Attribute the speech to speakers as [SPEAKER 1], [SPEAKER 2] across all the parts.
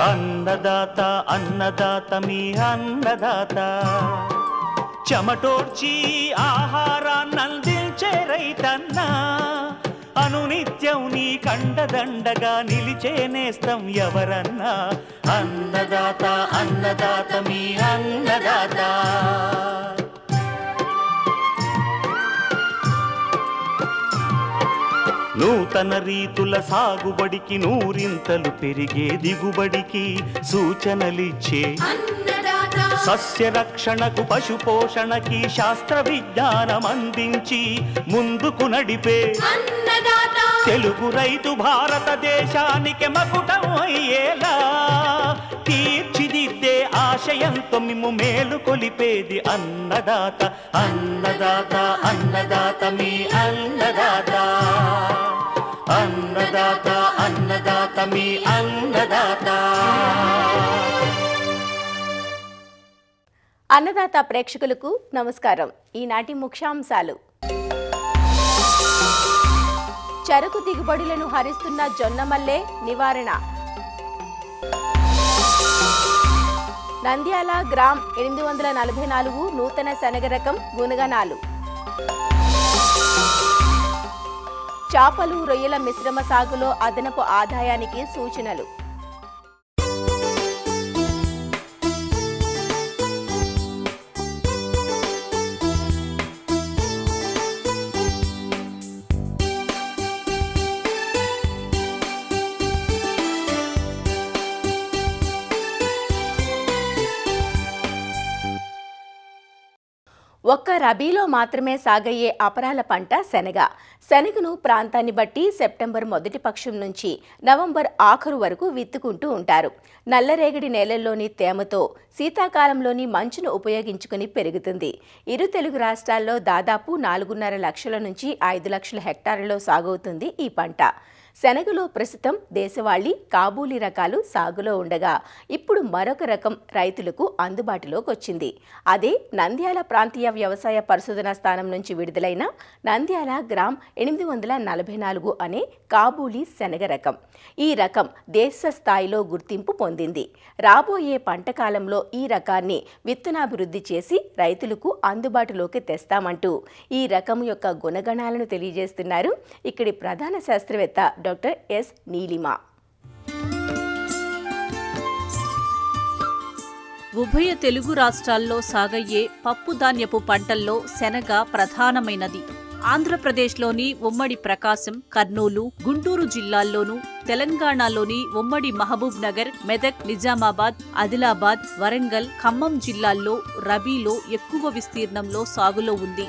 [SPEAKER 1] అన్నదాత అన్నదాత మీ అన్నదాత చెమటోడ్చి ఆహారాన్నందించే రైతన్నా అనునిత్యం నీ కండదండగా నిలిచే నేస్తం ఎవరన్నా అన్నదాత అన్నదాత మీ అన్నదాత నూతన రీతుల సాగుబడికి నూరింతలు పెరిగే దిగుబడికి సూచనలిచ్చే సస్య రక్షణకు పశు పోషణకి శాస్త్ర విజ్ఞానం అందించి ముందుకు నడిపే తెలుగు రైతు భారతదేశానికి మకుటం అయ్యేలా తీర్చిదిద్దే ఆశయంతో మిమ్ము మేలు కొలిపేది అన్నదాత అన్నదాత అన్నదాత మీ అన్నదాత అన్నదాత అన్నదాత మీ అన్నదాత.
[SPEAKER 2] అన్నదాత ప్రేక్షకులకు నమస్కారం. ఈనాటి ముఖ్యాంశాలు: చెరకు దిగుబడులను హరిస్తున్న జొన్నమల్లె నివారణ. నంద్యాల గ్రామ్ 844 నూతన శనగ రకం గుణగణాలు. చేపలు రొయ్యల మిశ్రమ సాగులో అదనపు ఆదాయానికి సూచనలు. ఒక్క రబీలో మాత్రమే సాగయ్యే అపరాల పంట శనగ. శనగను ప్రాంతాన్ని బట్టి సెప్టెంబర్ మొదటి పక్షం నుంచి నవంబర్ ఆఖరు వరకు విత్తుకుంటూ ఉంటారు. నల్లరేగడి నేలల్లోని తేమతో శీతాకాలంలోని మంచును ఉపయోగించుకుని పెరుగుతుంది. ఇరు తెలుగు రాష్ట్రాల్లో దాదాపు 4.5 లక్షల నుంచి 5 లక్షల హెక్టార్లలో సాగవుతుంది ఈ పంట. శనగలో ప్రస్తుతం దేశవాళీ, కాబూలీ రకాలు సాగులో ఉండగా ఇప్పుడు మరొక రకం రైతులకు అందుబాటులోకి వచ్చింది. అదే నంద్యాల ప్రాంతీయ వ్యవసాయ పరిశోధనా స్థానం నుంచి విడుదలైన నంద్యాల గ్రామ్ 844 అనే కాబూలీ శనగ రకం. ఈ రకం దేశ స్థాయిలో గుర్తింపు పొందింది. రాబోయే పంట కాలంలో ఈ రకాన్ని విత్తనాభివృద్ధి చేసి రైతులకు అందుబాటులోకి తెస్తామంటూ ఈ రకం యొక్క గుణగణాలను తెలియజేస్తున్నారు ఇక్కడి ప్రధాన శాస్త్రవేత్త డాక్టర్ ఎస్ నీలిమ.
[SPEAKER 3] ఉభయ తెలుగు రాష్ట్రాల్లో సాగయ్యే పప్పుధాన్యపు పంటల్లో శనగ ప్రధానమైనది. ఆంధ్రప్రదేశ్లోని ఉమ్మడి ప్రకాశం, కర్నూలు, గుంటూరు జిల్లాల్లోనూ, తెలంగాణలోని ఉమ్మడి మహబూబ్ నగర్, మెదక్, నిజామాబాద్, ఆదిలాబాద్, వరంగల్, ఖమ్మం జిల్లాల్లో రబీలో ఎక్కువ విస్తీర్ణంలో సాగులో ఉంది.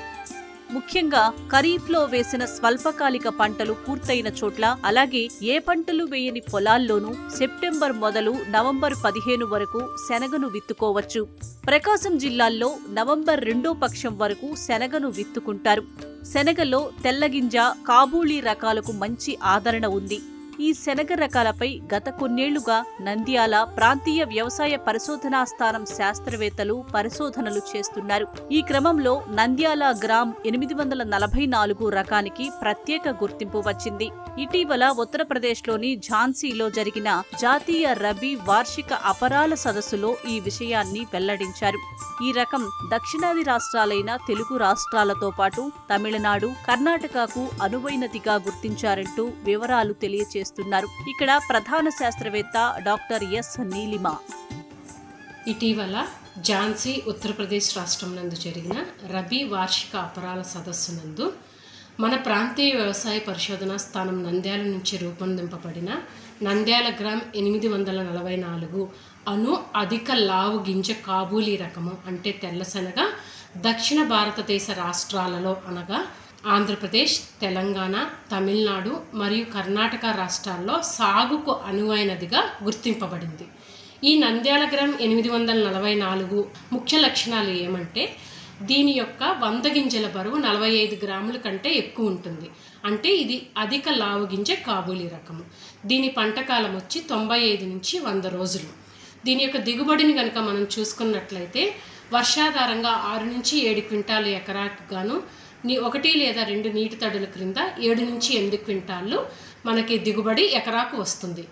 [SPEAKER 3] ముఖ్యంగా ఖరీఫ్లో వేసిన స్వల్పకాలిక పంటలు పూర్తయిన చోట్ల, అలాగే ఏ పంటలు వేయని పొలాల్లోనూ సెప్టెంబర్ మొదలు నవంబర్ 15 వరకు శనగను విత్తుకోవచ్చు. ప్రకాశం జిల్లాల్లో నవంబర్ 2వ పక్షం వరకు శనగను విత్తుకుంటారు. శనగలో తెల్లగింజ, కాబూలీ రకాలకు మంచి ఆదరణ ఉంది. ఈ శనగ రకాలపై గత కొన్నేళ్లుగా నంద్యాల ప్రాంతీయ వ్యవసాయ పరిశోధనా స్థానం శాస్త్రవేత్తలు పరిశోధనలు చేస్తున్నారు. ఈ క్రమంలో నంద్యాల గ్రామ్ 844 రకానికి ప్రత్యేక గుర్తింపు వచ్చింది. ఇటీవల ఉత్తరప్రదేశ్లోని ఝాన్సీలో జరిగిన జాతీయ రబీ వార్షిక అపరాల సదస్సులో ఈ విషయాన్ని వెల్లడించారు. ఈ రకం దక్షిణాది రాష్ట్రాలైన తెలుగు రాష్ట్రాలతో పాటు తమిళనాడు, కర్ణాటకకు అనువైనదిగా గుర్తించారంటూ వివరాలు తెలియజేస్తున్నారు ఇక్కడ ప్రధాన శాస్త్రవేత్త డాక్టర్ ఎస్ నీలిమ.
[SPEAKER 4] ఇటీవల ఝాన్సీ ఉత్తరప్రదేశ్ రాష్ట్రం నందు జరిగిన రబీ వార్షిక అపరాల సదస్సు నందు మన ప్రాంతీయ వ్యవసాయ పరిశోధనా స్థానం నంద్యాల నుంచి రూపొందింపబడిన నంద్యాల గ్రామ్ 844 అను అధిక లావు గింజ కాబూలీ రకము అంటే తెల్లశనగ దక్షిణ భారతదేశ రాష్ట్రాలలో అనగా ఆంధ్రప్రదేశ్, తెలంగాణ, తమిళనాడు మరియు కర్ణాటక రాష్ట్రాల్లో సాగుకు అనువైనదిగా గుర్తింపబడింది. ఈ నంద్యాల గ్రామ్ 844 ముఖ్య లక్షణాలు ఏమంటే దీని యొక్క 100 గింజల బరువు 45 గ్రాముల కంటే ఎక్కువ ఉంటుంది. అంటే ఇది అధిక లావు గింజ కాబూలీ రకము. దీని పంటకాలం వచ్చి 95 నుంచి 100 రోజులు. దీని యొక్క దిగుబడిని కనుక మనం చూసుకున్నట్లయితే వర్షాధారంగా 6 నుంచి 7 క్వింటాలు ఎకరాకు గాను 1 లేదా 2 నీటి తడుల క్రింద 7 నుంచి 8 క్వింటాళ్ళు మనకి దిగుబడి ఎకరాకు వస్తుంది.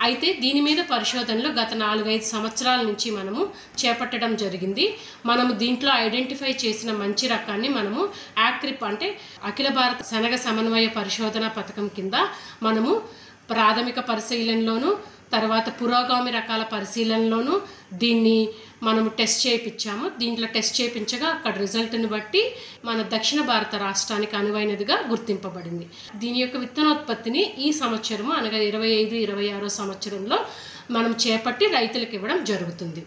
[SPEAKER 4] అయితే దీని మీద పరిశోధనలు గత 4-5 సంవత్సరాల నుంచి మనము చేపట్టడం జరిగింది. మనము దీంట్లో ఐడెంటిఫై చేసిన మంచి రకాన్ని మనము యాక్రిప్ అంటే అఖిల భారత శనగ సమన్వయ పరిశోధన పథకం కింద మనము ప్రాథమిక పరిశీలనలోను తర్వాత పురోగామి రకాల పరిశీలనలోను దీన్ని మనము టెస్ట్ చేయించాము. దీంట్లో టెస్ట్ చేయించగా అక్కడ రిజల్ట్ని బట్టి మన దక్షిణ భారత రాష్ట్రానికి అనువైనదిగా గుర్తింపబడింది. దీని యొక్క విత్తనోత్పత్తిని ఈ సంవత్సరము అనగా 25-26 సంవత్సరంలో మనం చేపట్టి రైతులకు ఇవ్వడం జరుగుతుంది.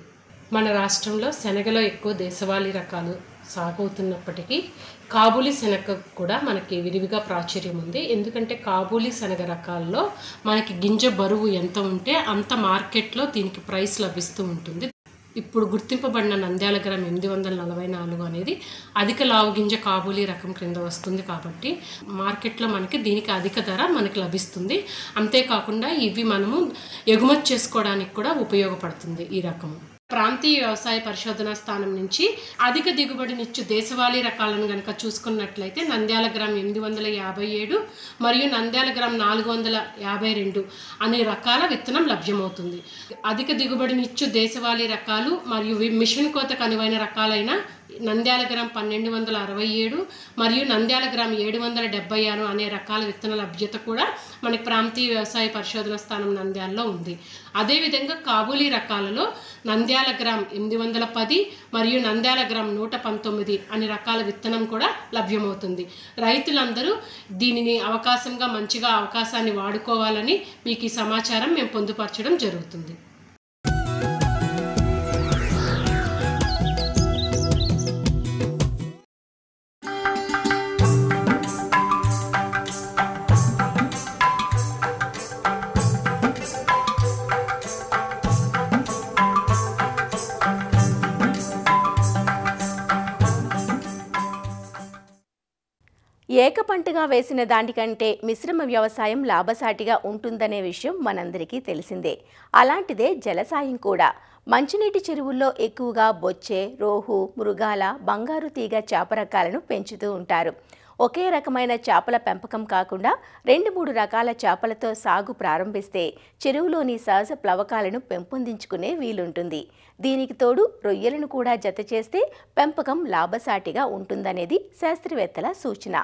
[SPEAKER 4] మన రాష్ట్రంలో శనగలో ఎక్కువ దేశవాళీ రకాలు సాగవుతున్నప్పటికీ కాబూలీ శనగ కూడా మనకి విరివిగా ప్రాచుర్యం ఉంది. ఎందుకంటే కాబూలీ శనగ రకాల్లో మనకి గింజ బరువు ఎంత ఉంటే అంత మార్కెట్లో దీనికి ప్రైస్ లభిస్తూ ఉంటుంది. ఇప్పుడు గుర్తింపబడిన నంద్యాల గ్రామ్ 844 అనేది అధిక లావు గింజ కాబూలీ రకం క్రింద వస్తుంది కాబట్టి మార్కెట్లో మనకి దీనికి అధిక ధర మనకి లభిస్తుంది. అంతేకాకుండా ఇవి మనము ఎగుమతి చేసుకోవడానికి కూడా ఉపయోగపడుతుంది ఈ రకము. ప్రాంతీయ వ్యవసాయ పరిశోధనా స్థానం నుంచి అధిక దిగుబడినిచ్చు దేశవాళీ రకాలను కనుక చూసుకున్నట్లయితే నంద్యాల గ్రామ్ 857 మరియు నంద్యాల గ్రామ్ 452 అనే రకాల విత్తనం లభ్యమవుతుంది. అధిక దిగుబడినిచ్చు దేశవాళీ రకాలు మరియు మిషన్ కోతకు అనువైన రకాలైన నంద్యాల గ్రామ్ 1267 మరియు నంద్యాల గ్రామ్ 776 అనే రకాల విత్తన లభ్యత కూడా మనకి ప్రాంతీయ వ్యవసాయ పరిశోధన స్థానం నంద్యాలలో ఉంది. అదేవిధంగా కాబూలీ రకాలలో నంద్యాల గ్రామ్ 810 మరియు నంద్యాల గ్రామ్ 119 అనే రకాల విత్తనం కూడా లభ్యమవుతుంది. రైతులందరూ దీనిని మంచిగా అవకాశాన్ని వాడుకోవాలని మీకు ఈ సమాచారం మేము పొందుపరచడం జరుగుతుంది.
[SPEAKER 2] ఏకపంటగా వేసిన దానికంటే మిశ్రమ వ్యవసాయం లాభసాటిగా ఉంటుందనే విషయం మనందరికీ తెలిసిందే. అలాంటిదే జలసాయం కూడా. మంచినీటి చెరువుల్లో ఎక్కువగా బొచ్చె, రోహు, మృగాల, బంగారు తీగ చేప రకాలను పెంచుతూ ఉంటారు. ఒకే రకమైన చేపల పెంపకం కాకుండా 2-3 రకాల చేపలతో సాగు ప్రారంభిస్తే చెరువులోని సహజ ప్లవకాలను పెంపొందించుకునే వీలుంటుంది. దీనికి తోడు రొయ్యలను కూడా జత చేస్తే పెంపకం లాభసాటిగా ఉంటుందనేది శాస్త్రవేత్తల సూచన.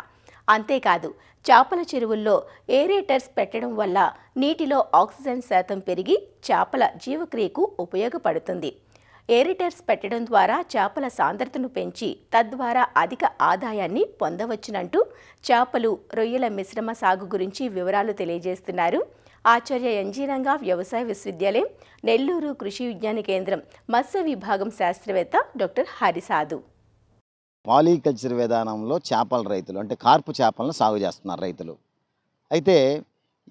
[SPEAKER 2] అంతేకాదు చేపల చెరువుల్లో ఏరేటర్స్ పెట్టడం వల్ల నీటిలో ఆక్సిజన్ శాతం పెరిగి చేపల జీవక్రియకు ఉపయోగపడుతుంది. ఏరేటర్స్ పెట్టడం ద్వారా చేపల సాంద్రతను పెంచి తద్వారా అధిక ఆదాయాన్ని పొందవచ్చునంటూ చేపలు, రొయ్యల మిశ్రమ సాగు గురించి వివరాలు తెలియజేస్తున్నారు ఆచార్య ఎన్జీ రంగా వ్యవసాయ విశ్వవిద్యాలయం, నెల్లూరు కృషి విజ్ఞాన కేంద్రం మత్స్య విభాగం శాస్త్రవేత్త డాక్టర్ హరిసాధు.
[SPEAKER 5] పాలీకల్చర్ విధానంలో చేపల రైతులు అంటే కార్పు చేపలను సాగు చేస్తున్నారు రైతులు. అయితే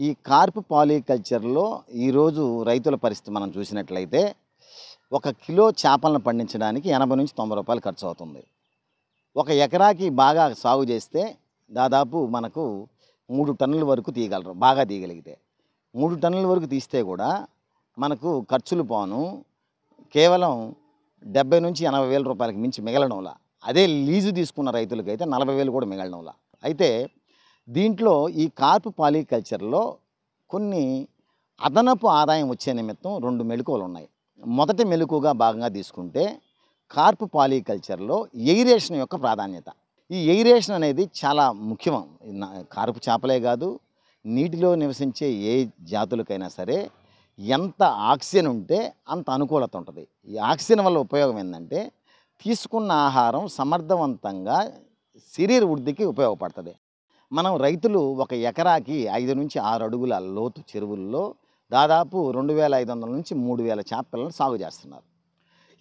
[SPEAKER 5] ఈ కార్పు పాలీకల్చర్లో ఈరోజు రైతుల పరిస్థితి మనం చూసినట్లయితే 1 కిలో చేపలను పండించడానికి 80 నుంచి 90 రూపాయలు ఖర్చు అవుతుంది. 1 ఎకరాకి బాగా సాగు చేస్తే దాదాపు మనకు 3 టన్నుల వరకు తీయగలరు. బాగా తీయగలిగితే 3 టన్నుల వరకు తీస్తే కూడా మనకు ఖర్చులు పోను కేవలం 70 నుంచి 80 వేల రూపాయలకి మించి మిగలడంలా. అదే లీజు తీసుకున్న రైతులకైతే 40 వేలు కూడా మిగలడంలా. అయితే దీంట్లో ఈ కార్పు పాలీకల్చర్లో కొన్ని అదనపు ఆదాయం వచ్చే నిమిత్తం 2 మెళకువలు ఉన్నాయి. మొదటి మెళకువగా భాగంగా తీసుకుంటే కార్పు పాలీకల్చర్లో ఎయిరేషన్ యొక్క ప్రాధాన్యత. ఈ ఎయిరేషన్ అనేది చాలా ముఖ్యం. కార్పు చేపలే కాదు, నీటిలో నివసించే ఏ జాతులకైనా సరే ఎంత ఆక్సిజన్ ఉంటే అంత అనుకూలత ఉంటుంది. ఈ ఆక్సిజన్ వల్ల ఉపయోగం ఏంటంటే తీసుకున్న ఆహారం సమర్థవంతంగా శరీర వృద్ధికి ఉపయోగపడుతుంది. మనం రైతులు 1 ఎకరాకి 5 నుంచి 6 అడుగుల లోతు చెరువుల్లో దాదాపు 2500 నుంచి 3000 చేప పిల్లలను సాగు చేస్తున్నారు.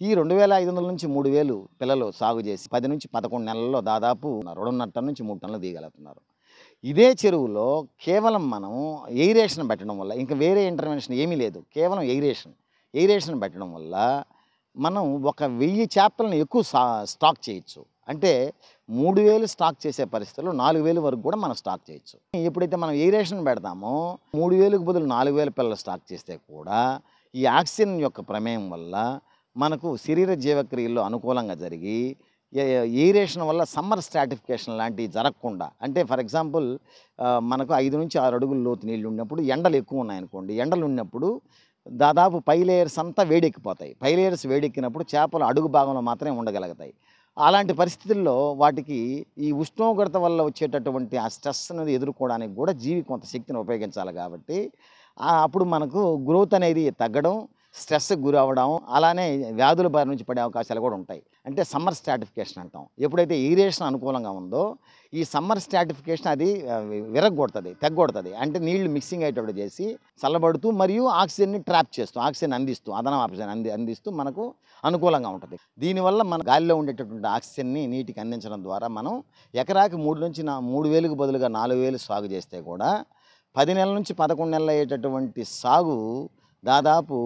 [SPEAKER 5] ఈ 2500 నుంచి 3000 పిల్లలు సాగు చేసి 10 నుంచి 11 నెలల్లో దాదాపు 2.5 టన్ను నుంచి 3 టన్నులు తీయగలుగుతున్నారు. ఇదే చెరువులో కేవలం మనం ఎయిరేషన్ పెట్టడం వల్ల, ఇంకా వేరే ఇంటర్వెన్షన్ ఏమీ లేదు, కేవలం ఎయిరేషన్ పెట్టడం వల్ల మనం 1000 చేపలను ఎక్కువ స్టాక్ చేయొచ్చు. అంటే 3000 స్టాక్ చేసే పరిస్థితుల్లో 4000 వరకు కూడా మనం స్టాక్ చేయొచ్చు. ఎప్పుడైతే మనం ఎయిరేషన్ పెడతామో 3000కు బదులు 4000 పిల్లలు స్టాక్ చేస్తే కూడా ఈ ఆక్సిజన్ యొక్క ప్రమేయం వల్ల మనకు శరీర జీవక్రియల్లో అనుకూలంగా జరిగి ఎయిరేషన్ వల్ల సమ్మర్ స్ట్రాటిఫికేషన్ లాంటివి జరగకుండా, అంటే ఫర్ ఎగ్జాంపుల్ మనకు 5 నుంచి 6 అడుగుల లోతు నీళ్ళు ఉన్నప్పుడు ఎండలు ఎక్కువ ఉన్నాయనుకోండి, ఎండలు ఉన్నప్పుడు దాదాపు పై లేయర్స్ అంతా వేడెక్కిపోతాయి. పై లేయర్స్ వేడెక్కినప్పుడు చేపలు అడుగు భాగంలో మాత్రమే ఉండగలుగుతాయి. అలాంటి పరిస్థితుల్లో వాటికి ఈ ఉష్ణోగ్రత వల్ల వచ్చేటటువంటి ఆ స్ట్రెస్ అనేది ఎదుర్కోవడానికి కూడా జీవి కొంత శక్తిని ఉపయోగించాలి. కాబట్టి అప్పుడు మనకు గ్రోత్ అనేది తగ్గడం, స్ట్రెస్కి గురి అవ్వడం, అలానే వ్యాధుల బారి నుంచి పడే అవకాశాలు కూడా ఉంటాయి. అంటే సమ్మర్ స్ట్రాటిఫికేషన్ అంటాం. ఎప్పుడైతే ఎయిరేషన్ అనుకూలంగా ఉందో ఈ సమ్మర్ స్ట్రాటిఫికేషన్ అది విరగొడుతుంది, తెగ్గొడుతుంది. అంటే నీళ్లు మిక్సింగ్ అయ్యేటప్పుడు చేసి చల్లబడుతూ మరియు ఆక్సిజన్ని ట్రాప్ చేస్తూ, ఆక్సిజన్ అందిస్తూ, అదనం ఆక్సిజన్ అందిస్తూ మనకు అనుకూలంగా ఉంటుంది. దీనివల్ల మన గాలిలో ఉండేటటువంటి ఆక్సిజన్ని నీటికి అందించడం ద్వారా మనం ఎకరాకి 3 నుంచి 3,000కు బదులుగా 4,000 సాగు చేస్తే కూడా 10 నెలల నుంచి 11 నెలలు అయ్యేటటువంటి సాగు దాదాపు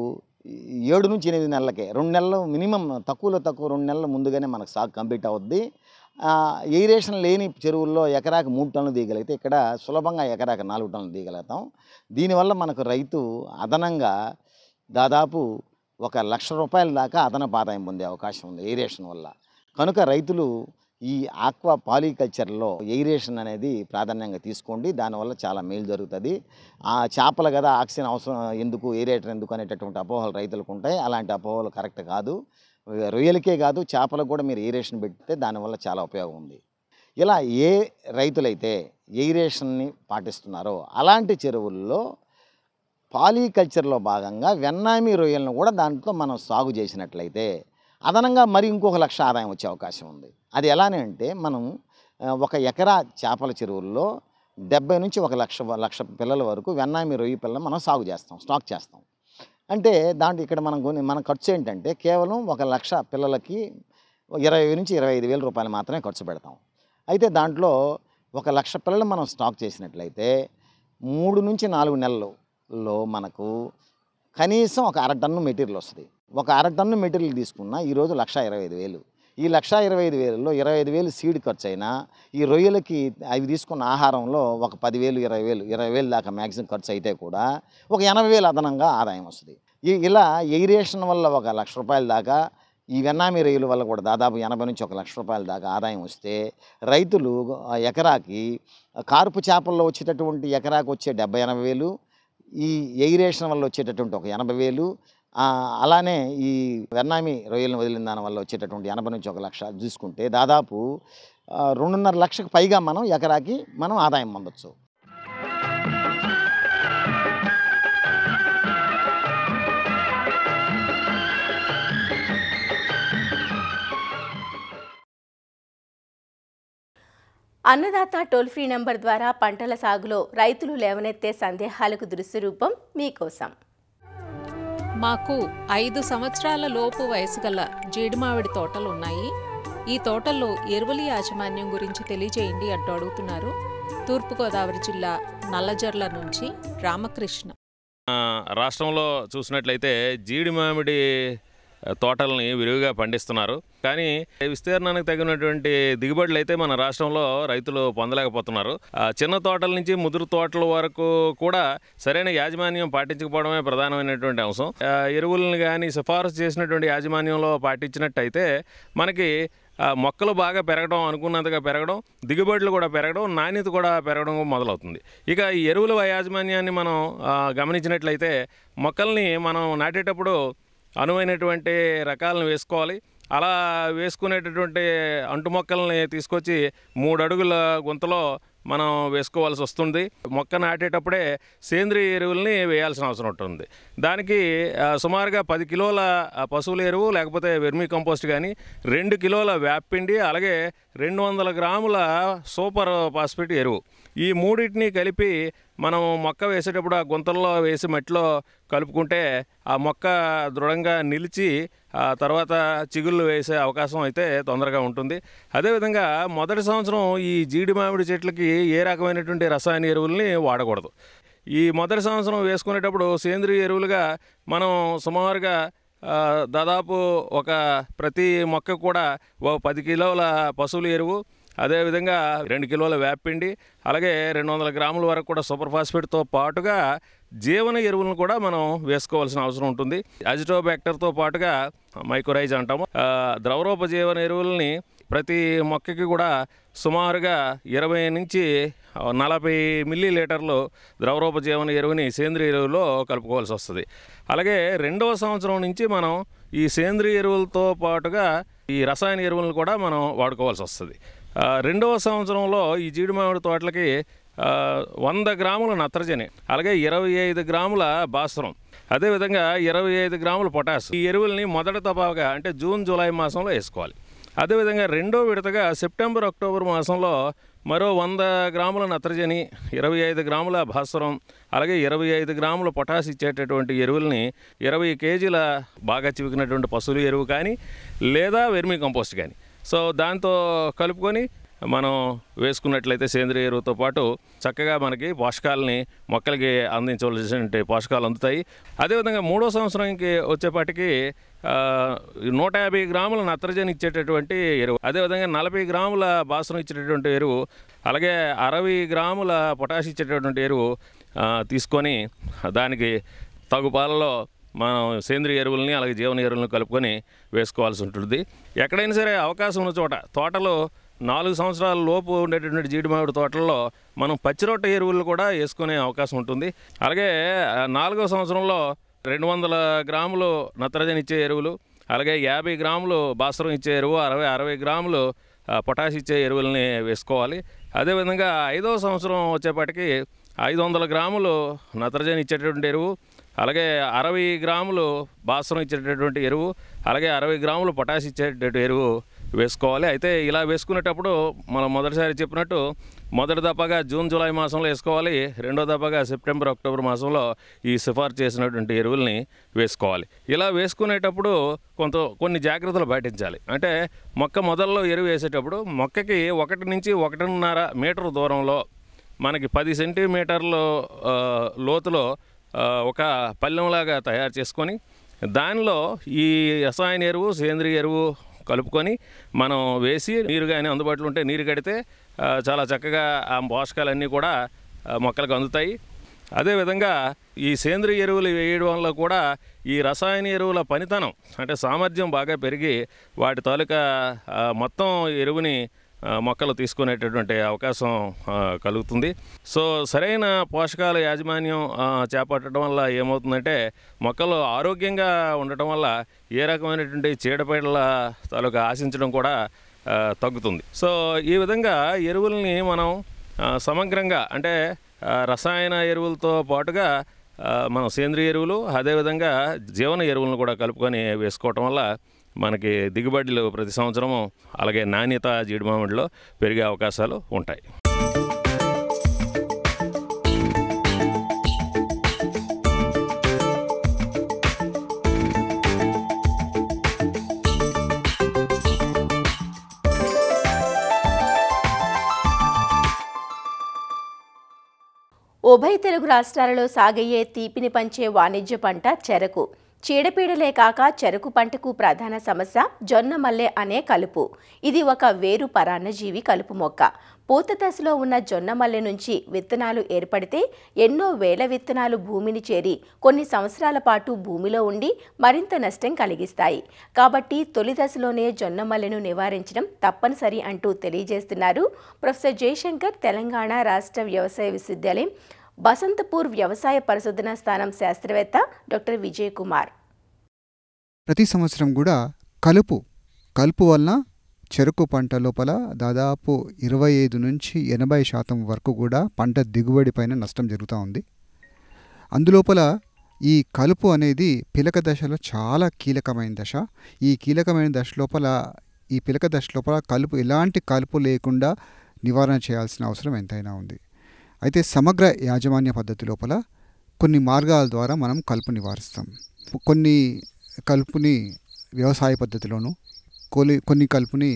[SPEAKER 5] 7 నుంచి 8 నెలలకే, 2 నెలలు మినిమం, తక్కువలో తక్కువ 2 నెలల ముందుగానే మనకు సాగు కంప్లీట్ అవుద్ది. ఎయిరేషన్ లేని చెరువుల్లో ఎకరాకి 3 టన్నులు తీయగలిగితే ఇక్కడ సులభంగా ఎకరాకి 4 టన్నులు తీయగలుగుతాం. దీనివల్ల మనకు రైతు అదనంగా దాదాపు ₹1,00,000 దాకా అదనపు ఆదాయం పొందే అవకాశం ఉంది ఎయిరేషన్ వల్ల. కనుక రైతులు ఈ ఆక్వా పాలికల్చర్లో ఎయిరేషన్ అనేది ప్రాధాన్యంగా తీసుకోండి. దానివల్ల చాలా మేలు జరుగుతుంది. ఆ చేపలు కదా ఆక్సిజన్ అవసరం ఎందుకు, ఎయిరేటర్ ఎందుకు అనేటటువంటి అపోహలు రైతులకు ఉంటాయి. అలాంటి అపోహలు కరెక్ట్ కాదు. రొయ్యలకే కాదు, చేపలకు కూడా మీరు ఎయిరేషన్ పెడితే దానివల్ల చాలా ఉపయోగం ఉంది. ఇలా ఏ రైతులైతే ఎయిరేషన్ని పాటిస్తున్నారో అలాంటి చెరువుల్లో పాలికల్చర్లో భాగంగా వెన్నామి రొయ్యలను కూడా దాంట్లో మనం సాగు చేసినట్లయితే అదనంగా మరి ఇంకొక 1,00,000 ఆదాయం వచ్చే అవకాశం ఉంది. అది ఎలానే అంటే మనం 1 ఎకరా చేపల చెరువుల్లో 70 నుంచి 1,00,000 పిల్లల వరకు వెన్నామి రొయ్యి పిల్లలు మనం సాగు చేస్తాం, స్టాక్ చేస్తాం. అంటే దాంట్లో ఇక్కడ మన ఖర్చు ఏంటంటే కేవలం 1,00,000 పిల్లలకి 20 నుంచి 25,000 రూపాయలు మాత్రమే ఖర్చు పెడతాం. అయితే దాంట్లో 1,00,000 పిల్లలు మనం స్టాక్ చేసినట్లయితే 3 నుంచి 4 నెలల్లో మనకు కనీసం 1/2 టన్ను మెటీరియల్ వస్తుంది. 1/2 టన్ను మెటీరియల్ తీసుకున్నా ఈరోజు 1,25,000. ఈ 1,25,000లో 25,000 సీడ్ ఖర్చు అయినా ఈ రొయ్యలకి అవి తీసుకున్న ఆహారంలో ఒక 10,000, 20,000 దాకా మ్యాక్సిమం ఖర్చు అయితే కూడా ఒక 80,000 అదనంగా ఆదాయం వస్తుంది. ఇలా ఎయిరేషన్ వల్ల ₹1,00,000 దాకా, ఈ వెన్నామి రొయ్యల వల్ల కూడా దాదాపు 80 నుంచి ₹1,00,000 దాకా ఆదాయం వస్తే రైతులు ఎకరాకి కార్పు చేపల్లో వచ్చేటటువంటి ఎకరాకి వచ్చే 70,000-80,000, ఈ ఎయిరేషన్ వల్ల వచ్చేటటువంటి ఒక 80,000, అలానే ఈ వెన్నామి రొయ్యలను వదిలిన దాని వల్ల వచ్చేటటువంటి 80 నుంచి 1,00,000 చూసుకుంటే దాదాపు 2.5 లక్షలకు పైగా మనం ఎకరాకి ఆదాయం పొందొచ్చు.
[SPEAKER 2] అన్నదాత టోల్ ఫ్రీ నంబర్ ద్వారా పంటల సాగులో రైతులు లేవనెత్తే సందేహాలకు దృశ్య రూపం మీకోసం.
[SPEAKER 6] మాకు 5 సంవత్సరాల లోపు వయసు గల జీడిమావిడి తోటలు ఉన్నాయి. ఈ తోటల్లో ఎరువుల యాజమాన్యం గురించి తెలియజేయండి అంటూ అడుగుతున్నారు తూర్పుగోదావరి జిల్లా నల్లజర్ల నుంచి రామకృష్ణ.
[SPEAKER 7] రాష్ట్రంలో చూసినట్లయితే జీడి మామిడి తోటలని విరివిగా పండిస్తున్నారు. కానీ విస్తీర్ణానికి తగినటువంటి దిగుబడులు అయితే మన రాష్ట్రంలో రైతులు పొందలేకపోతున్నారు. చిన్న తోటల నుంచి ముదురు తోటల వరకు కూడా సరైన యాజమాన్యం పాటించకపోవడమే ప్రధానమైనటువంటి అంశం. ఎరువులను కానీ సిఫారసు చేసినటువంటి యాజమాన్యంలో పాటించినట్టయితే మనకి మొక్కలు బాగా పెరగడం, అనుకున్నంతగా పెరగడం, దిగుబడులు కూడా పెరగడం, నాణ్యత కూడా పెరగడం మొదలవుతుంది. ఇక ఈ ఎరువుల యాజమాన్యాన్ని మనం గమనించినట్లయితే మొక్కల్ని మనం నాటేటప్పుడు అనువైనటువంటి రకాలను వేసుకోవాలి. అలా వేసుకునేటటువంటి అంటు మొక్కల్ని తీసుకొచ్చి 3 అడుగుల గుంతలో మనం వేసుకోవాల్సి వస్తుంది. మొక్క నాటేటప్పుడే సేంద్రియ ఎరువుల్ని వేయాల్సిన అవసరం ఉంటుంది. దానికి సుమారుగా 10 కిలోల పశువుల ఎరువు లేకపోతే వెర్మీ కంపోస్ట్ కానీ, 2 కిలోల వేపపిండి, అలాగే 200 గ్రాముల సూపర్ ఫాస్ఫేట్ ఎరువు, ఈ మూడింటిని కలిపి మనం మొక్క వేసేటప్పుడు ఆ గుంతల్లో వేసి మట్టిలో కలుపుకుంటే ఆ మొక్క దృఢంగా నిలిచి ఆ తర్వాత చిగుళ్ళు వేసే అవకాశం అయితే తొందరగా ఉంటుంది. అదేవిధంగా మొదటి సంవత్సరం ఈ జీడి మామిడి చెట్లకి ఏ రకమైనటువంటి రసాయన ఎరువుల్ని వాడకూడదు. ఈ మొదటి సంవత్సరం వేసుకునేటప్పుడు సేంద్రియ ఎరువులుగా మనం సుమారుగా దాదాపు ప్రతి మొక్క కూడా 10 కిలోల పశువుల ఎరువు, అదేవిధంగా 2 కిలోల వేపపిండి, అలాగే 200 గ్రాముల వరకు కూడా సూపర్ ఫాస్ఫేట్తో పాటుగా జీవన ఎరువులను కూడా మనం వేసుకోవాల్సిన అవసరం ఉంటుంది. అజిటోబ్యాక్టర్తో పాటుగా మైకోరైజ్ అంటాము. ద్రవరూప జీవన ఎరువులని ప్రతి మొక్కకి కూడా సుమారుగా 20 నుంచి 40 మిల్లీలీటర్లు ద్రవరూపజీవన ఎరువుని సేంద్రియ ఎరువులో కలుపుకోవాల్సి వస్తుంది. అలాగే 2వ సంవత్సరం నుంచి మనం ఈ సేంద్రియ ఎరువులతో పాటుగా ఈ రసాయన ఎరువులను కూడా మనం వాడుకోవాల్సి వస్తుంది. 2వ సంవత్సరంలో ఈ జీడి మామిడి తోటలకి 100 గ్రాముల నత్రజని, అలాగే 25 గ్రాముల భాస్వరం, అదేవిధంగా 25 గ్రాముల పొటాష్ ఈ ఎరువుల్ని మొదటి దఫాగా అంటే జూన్ జూలై మాసంలో వేసుకోవాలి. అదేవిధంగా 2వ విడతగా సెప్టెంబర్ అక్టోబర్ మాసంలో మరో 100 గ్రాముల నత్రజని, 25 గ్రాముల భాస్వరం, అలాగే 25 గ్రాముల పొటాష్ ఇచ్చేటటువంటి ఎరువుల్ని 20 కేజీల బాగా చివికినటువంటి పశువుల ఎరువు కానీ లేదా వెర్మీ కంపోస్ట్ కానీ సో దాంతో కలుపుకొని మనం వేసుకున్నట్లయితే సేంద్రియ ఎరువుతో పాటు చక్కగా మనకి పోషకాలని మొక్కలకి అందించవలసినటువంటి పోషకాలు అందుతాయి. అదేవిధంగా 3వ సంవత్సరానికి వచ్చేపాటికి 150 గ్రాముల నత్రజని ఇచ్చేటటువంటి ఎరువు, అదేవిధంగా 40 గ్రాముల భాస్వరం ఇచ్చేటటువంటి ఎరువు, అలాగే 60 గ్రాముల పొటాష్ ఇచ్చేటటువంటి ఎరువు తీసుకొని దానికి తగు పాలలో మనం సేంద్రియ ఎరువులని అలాగే జీవన ఎరువులను కలుపుకొని వేసుకోవాల్సి ఉంటుంది. ఎక్కడైనా సరే అవకాశం ఉన్న చోట తోటలో 4 సంవత్సరాల లోపు ఉండేటటువంటి జీడి మామిడి తోటల్లో మనం పచ్చిరొట్ట ఎరువులు కూడా వేసుకునే అవకాశం ఉంటుంది. అలాగే 4వ సంవత్సరంలో 200 గ్రాములు నత్రజని ఇచ్చే ఎరువులు, అలాగే 50 గ్రాములు భాస్వరం ఇచ్చే ఎరువు, 60 గ్రాములు పొటాష్ ఇచ్చే ఎరువులని వేసుకోవాలి. అదేవిధంగా 5వ సంవత్సరం వచ్చేప్పటికి 500 గ్రాములు నత్రజని ఇచ్చేటటువంటి ఎరువు, అలాగే 60 గ్రాములు భాస్వరం ఇచ్చేటటువంటి ఎరువు, అలాగే 60 గ్రాములు పొటాష్ ఇచ్చేటటువంటి ఎరువు వేసుకోవాలి. అయితే ఇలా వేసుకునేటప్పుడు మనం మొదటిసారి చెప్పినట్టు మొదటి దఫాగా జూన్ జూలై మాసంలో వేసుకోవాలి, 2వ దఫాగా సెప్టెంబర్ అక్టోబర్ మాసంలో ఈ సిఫార్సు చేసినటువంటి ఎరువుల్ని వేసుకోవాలి. ఇలా వేసుకునేటప్పుడు కొన్ని జాగ్రత్తలు పాటించాలి. అంటే మొక్క మొదల్లో ఎరువు వేసేటప్పుడు మొక్కకి 1 నుంచి 1.5 మీటర్ దూరంలో మనకి 10 సెంటీమీటర్ల లోతులో ఒక పళ్ళెంలాగా తయారు చేసుకొని దానిలో ఈ రసాయన ఎరువు సేంద్రియ ఎరువు కలుపుకొని మనం వేసి నీరు కానీ అందుబాటులో ఉంటే నీరు కడితే చాలా చక్కగా ఆ పోషకాలన్నీ కూడా మొక్కలకు అందుతాయి. అదేవిధంగా ఈ సేంద్రియ ఎరువులు వేయడం వల్ల కూడా ఈ రసాయన ఎరువుల పనితనం అంటే సామర్థ్యం బాగా పెరిగి వాటి తాలూకా మొత్తం ఎరువుని మొక్కలు తీసుకునేటటువంటి అవకాశం కలుగుతుంది. సో సరైన పోషకాల యాజమాన్యం చేపట్టడం వల్ల ఏమవుతుందంటే మొక్కలు ఆరోగ్యంగా ఉండటం వల్ల ఏ రకమైనటువంటి చీడపీడల తాలూకా ఆశించడం కూడా తగ్గుతుంది. సో ఈ విధంగా ఎరువుల్ని మనం సమగ్రంగా అంటే రసాయన ఎరువులతో పాటుగా మనం సేంద్రియ ఎరువులు అదేవిధంగా జీవన ఎరువులను కూడా కలుపుకొని వేసుకోవటం వల్ల మనకి దిగుబడులు ప్రతి సంవత్సరము అలాగే నాణ్యత జీడి మామిడిలో పెరిగే అవకాశాలు ఉంటాయి.
[SPEAKER 2] ఉభయ తెలుగు రాష్ట్రాలలో సాగయ్యే తీపిని పంచే వాణిజ్య పంట చెరకు. చీడపీడలే కాక చెరకు పంటకు ప్రధాన సమస్య జొన్న మల్లె అనే కలుపు. ఇది ఒక వేరు పరాన్నజీవి కలుపు మొక్క. పూత దశలో ఉన్న జొన్న మల్లె నుంచి విత్తనాలు ఏర్పడితే ఎన్నో వేల విత్తనాలు భూమిని చేరి కొన్ని సంవత్సరాల పాటు భూమిలో ఉండి మరింత నష్టం కలిగిస్తాయి. కాబట్టి తొలి దశలోనే జొన్న మల్లెను నివారించడం తప్పనిసరి అంటూ తెలియజేస్తున్నారు ప్రొఫెసర్ జయశంకర్, తెలంగాణ రాష్ట్ర వ్యవసాయ విశ్వవిద్యాలయం బసంతపూర్ వ్యవసాయ పరిశోధనా స్థానం శాస్త్రవేత్త డాక్టర్ విజయ్ కుమార్.
[SPEAKER 8] ప్రతి సంవత్సరం కూడా కలుపు వలన చెరకు పంట లోపల దాదాపు 25 నుంచి 80% వరకు కూడా పంట దిగుబడి పైన నష్టం జరుగుతూ ఉంది. అందులోపల ఈ కలుపు అనేది పిలక దశలో చాలా కీలకమైన దశ. ఈ కీలకమైన దశ లోపల ఎలాంటి కలుపు లేకుండా నివారణ చేయాల్సిన అవసరం ఎంతైనా ఉంది. అయితే సమగ్ర యాజమాన్య పద్ధతి లోపల కొన్ని మార్గాల ద్వారా మనం కలుపు నివారిస్తాం. కొన్ని కలుపుని వ్యవసాయ పద్ధతిలోను కొన్ని కలుపుని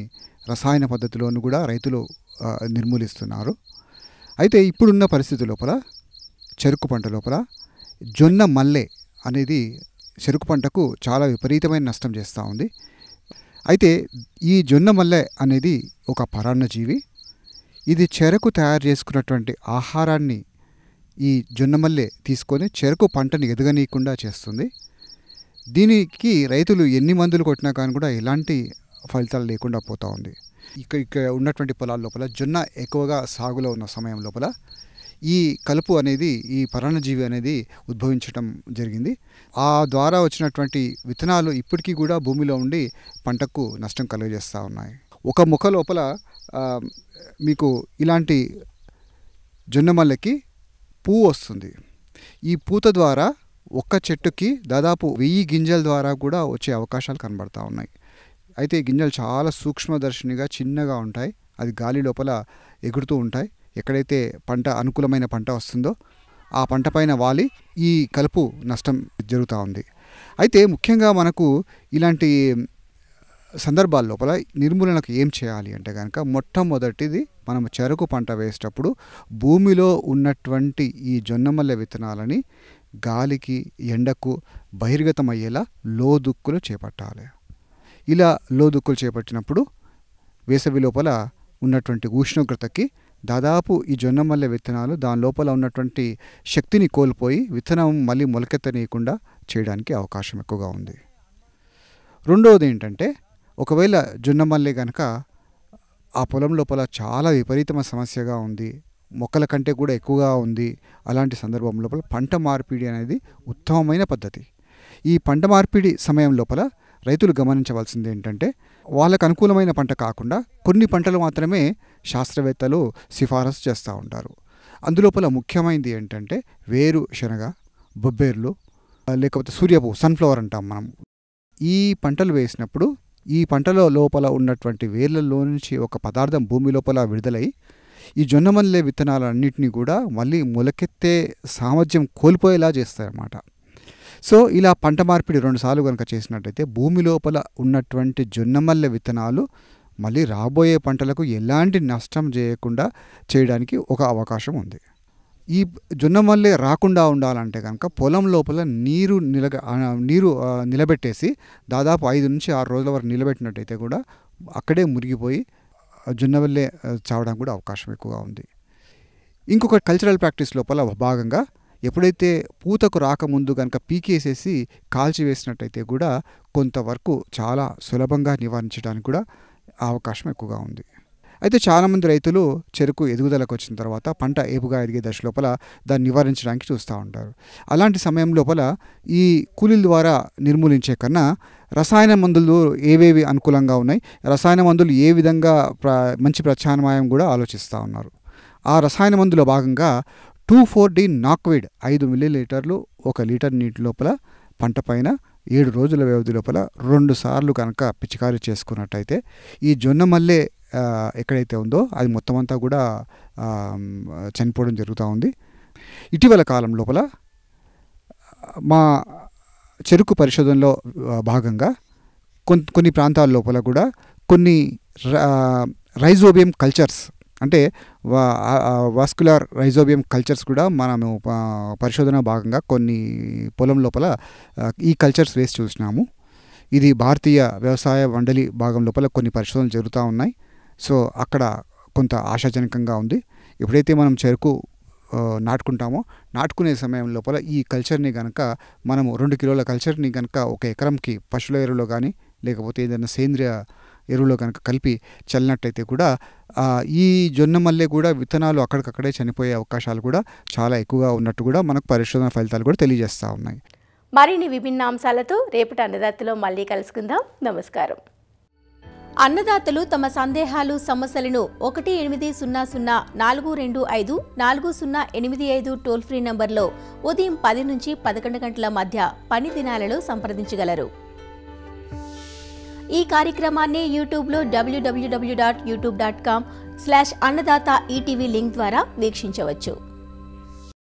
[SPEAKER 8] రసాయన పద్ధతిలోను కూడా రైతులు నిర్మూలిస్తున్నారు. అయితే ఇప్పుడున్న పరిస్థితి లోపల చెరుకు పంట లోపల జొన్న మల్లె అనేది చెరుకు పంటకు చాలా విపరీతమైన నష్టం చేస్తూ ఉంది. అయితే ఈ జొన్న మల్లె అనేది ఒక పరాన్నజీవి. ఇది చెరకు తయారు చేసుకున్నటువంటి ఆహారాన్ని ఈ జొన్న మల్లె తీసుకొని చెరకు పంటని ఎదగనీయకుండా చేస్తుంది. దీనికి రైతులు ఎన్ని మందులు కొట్టినా కానీ కూడా ఎలాంటి ఫలితాలు లేకుండా పోతూ ఉంది. ఇక్కడ ఉన్నటువంటి పొలాల లోపల జొన్న ఎక్కువగా సాగులో ఉన్న సమయం లోపల ఈ కలుపు అనేది, ఈ పరాన్నజీవి అనేది ఉద్భవించడం జరిగింది. ఆ ద్వారా వచ్చినటువంటి విత్తనాలు ఇప్పటికీ కూడా భూమిలో ఉండి పంటకు నష్టం కలుగజేస్తూ ఉన్నాయి. ఒక మొక్క లోపల మీకు ఇలాంటి జొన్నమల్లెకి పువ్వు వస్తుంది. ఈ పూత ద్వారా ఒక్క చెట్టుకి దాదాపు 1000 గింజల ద్వారా కూడా వచ్చే అవకాశాలు కనబడతా ఉన్నాయి. అయితే ఈ గింజలు చాలా సూక్ష్మదర్శినిగా చిన్నగా ఉంటాయి. అది గాలి లోపల ఎగురుతూ ఉంటాయి. ఎక్కడైతే పంట అనుకూలమైన పంట వస్తుందో ఆ పంట పైన వాలి ఈ కలుపు నష్టం జరుగుతూ ఉంది. అయితే ముఖ్యంగా మనకు ఇలాంటి సందర్భాల లోపల నిర్మూలనకు ఏం చేయాలి అంటే కనుక మొట్టమొదటిది మనం చెరకు పంట వేసేటప్పుడు భూమిలో ఉన్నటువంటి ఈ జొన్నమల్లె విత్తనాలని గాలికి ఎండకు బహిర్గతమయ్యేలా లోదుక్కులు చేపట్టాలి. ఇలా లోదుక్కులు చేపట్టినప్పుడు వేసవి లోపల ఉన్నటువంటి ఉష్ణోగ్రతకి దాదాపు ఈ జొన్నమల్లె విత్తనాలు దాని లోపల ఉన్నటువంటి శక్తిని కోల్పోయి విత్తనం మళ్ళీ మొలకెత్తనీయకుండా చేయడానికి అవకాశం ఎక్కువగా ఉంది. రెండవది ఏంటంటే ఒకవేళ జొన్నమల్లె కనుక ఆ పొలం లోపల చాలా విపరీతమైన సమస్యగా ఉంది, మొక్కల కంటే కూడా ఎక్కువగా ఉంది, అలాంటి సందర్భం లోపల పంట మార్పిడి అనేది ఉత్తమమైన పద్ధతి. ఈ పంట మార్పిడి సమయం లోపల రైతులు గమనించవలసింది ఏంటంటే వాళ్ళకు అనుకూలమైన పంట కాకుండా కొన్ని పంటలు మాత్రమే శాస్త్రవేత్తలు సిఫారసు చేస్తూ ఉంటారు. అందులోపల ముఖ్యమైనది ఏంటంటే వేరు శనగ, బొబ్బేర్లు, లేకపోతే సూర్యపువ్వు, సన్ఫ్లవర్ అంటాం మనం. ఈ పంటలు వేసినప్పుడు ఈ పంటలో లోపల ఉన్నటువంటి వేర్లలో నుంచి ఒక పదార్థం భూమి లోపల విడుదలై ఈ జొన్నమల్లె విత్తనాలన్నింటినీ కూడా మళ్ళీ మొలకెత్తే సామర్థ్యం కోల్పోయేలా చేస్తారన్నమాట. సో ఇలా పంట మార్పిడి 2 సార్లు కనుక చేసినట్టయితే భూమి లోపల ఉన్నటువంటి జొన్నమల్లె విత్తనాలు మళ్ళీ రాబోయే పంటలకు ఎలాంటి నష్టం చేయకుండా చేయడానికి ఒక అవకాశం ఉంది. ఈ జొన్నమల్లె రాకుండా ఉండాలంటే కనుక పొలం లోపల నీరు నిలబెట్టేసి దాదాపు 5 నుంచి 6 రోజుల వరకు నిలబెట్టినట్టయితే కూడా అక్కడే మురిగిపోయి జొన్నమల్లె చావడానికి కూడా అవకాశం ఎక్కువగా ఉంది. ఇంకొక కల్చరల్ ప్రాక్టీస్ లోపల భాగంగా ఎప్పుడైతే పూతకు రాకముందు కనుక పీకేసేసి కాల్చివేసినట్టయితే కూడా కొంతవరకు చాలా సులభంగా నివారించడానికి కూడా అవకాశం ఎక్కువగా ఉంది. అయితే చాలామంది రైతులు చెరుకు ఎదుగుదలకు వచ్చిన తర్వాత పంట ఏపుగా ఎదిగే దశ లోపల దాన్ని నివారించడానికి చూస్తూ ఉంటారు. అలాంటి సమయం లోపల ఈ కూలీల ద్వారా నిర్మూలించే కన్నా రసాయన మందులు ఏవేవి అనుకూలంగా ఉన్నాయి, రసాయన మందులు ఏ విధంగా మంచి ప్రత్యామ్నాయం కూడా ఆలోచిస్తూ ఉన్నారు. ఆ రసాయన మందులో భాగంగా 2,4-D నాక్విడ్ 5 మిల్లీలీటర్లు 1 లీటర్ నీటి లోపల పంట పైన 7 రోజుల వ్యవధి లోపల 2 సార్లు కనుక పిచికారీ చేసుకున్నట్టయితే ఈ జొన్నమల్లె ఎక్కడైతే ఉందో అది మొత్తం అంతా కూడా చనిపోవడం జరుగుతూ ఉంది. ఇటీవల కాలం లోపల మా చెరుకు పరిశోధనలో భాగంగా కొన్ని ప్రాంతాల లోపల కూడా కొన్ని రైజోబియం కల్చర్స్ అంటే వాస్కులర్ రైజోబియం కల్చర్స్ కూడా మనము పరిశోధన భాగంగా కొన్ని పొలం లోపల ఈ కల్చర్స్ వేసి చూసినాము. ఇది భారతీయ వ్యవసాయ మండలి భాగం లోపల కొన్ని పరిశోధనలు జరుగుతూ ఉన్నాయి. సో అక్కడ కొంత ఆశాజనకంగా ఉంది. ఎప్పుడైతే మనం చెరుకు నాటుకుంటామో నాటుకునే సమయం లోపల ఈ కల్చర్ని కనుక మనము 2 కిలోల కల్చర్ని కనుక 1 ఎకరంకి పశువుల ఎరువులో కానీ లేకపోతే ఏదైనా సేంద్రియ ఎరువులో కనుక కలిపి చల్లినట్టయితే కూడా ఈ జొన్నమల్లె కూడా విత్తనాలు అక్కడికక్కడే చనిపోయే అవకాశాలు కూడా చాలా ఎక్కువగా ఉన్నట్టు కూడా మనకు పరిశోధన ఫలితాలు కూడా తెలియజేస్తూ ఉన్నాయి.
[SPEAKER 2] మరిన్ని విభిన్న అంశాలతో రేపటి అన్నదాతలో మళ్ళీ కలుసుకుందాం. నమస్కారం. అన్నదాతలు తమ సందేహాలు, సమస్యలను 1800-425-4085 టోల్ ఫ్రీ నంబర్లో ఉదయం 10 నుంచి 11 గంటల మధ్య పని దినాలలో సంప్రదించగలరు. ఈ కార్యక్రమాన్ని యూట్యూబ్లో www.youtube.com/annadata ETV లింక్ ద్వారా వీక్షించవచ్చు.